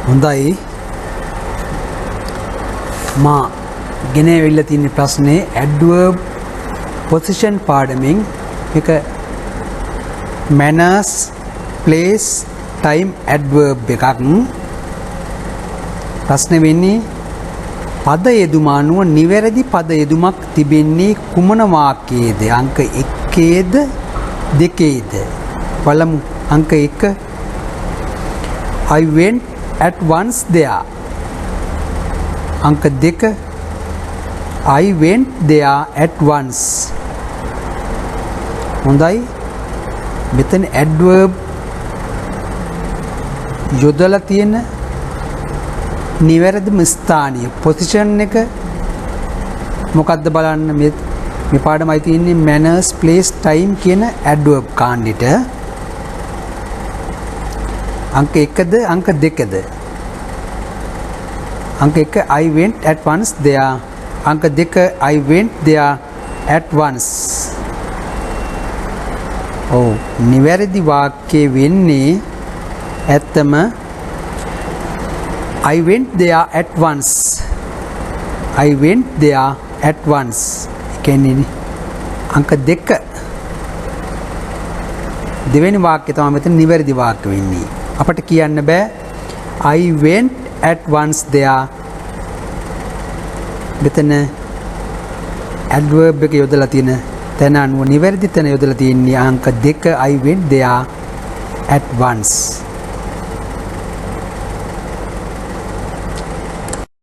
හොඳයි මා ගෙනවිල්ලා තියෙන ප්‍රශ්නේ adverb position පාඩමෙන් මේක manners place time adverb එකක් ප්‍රශ්නේ වෙන්නේ පද යෙදුම අනුව නිවැරදි පද යෙදුමක් තිබෙන්නේ කුමන වාක්‍යයේද අංක 1ේද 2ේද බලමු අංක 1 I went at once there අංක 2 I went there at once හොඳයි මෙතන adverb යොදලා තියෙන නිවැරදිම ස්ථානීය position එක මොකක්ද බලන්න මේ පාඩමයි තියෙන්නේ manners place time කියන adverb කාණ්ඩෙට අංක 1ද අංක 2ද අංක 1 I went at once there අංක 2 I went there at once නිවැරදි වාක්‍යය වෙන්නේ ඇත්තම I went there at once I went there at once කියන්නේ අංක 2 දෙවෙනි වාක්‍යය තමයි මෙතන නිවැරදි වාක්‍ය වෙන්නේ අපට කියන්න බෑ I went at once there මෙතන adverb එක යොදලා තියෙන තැන අනුව නිවැරදි තැන යොදලා තියෙන්නේ අංක 2 I went there at once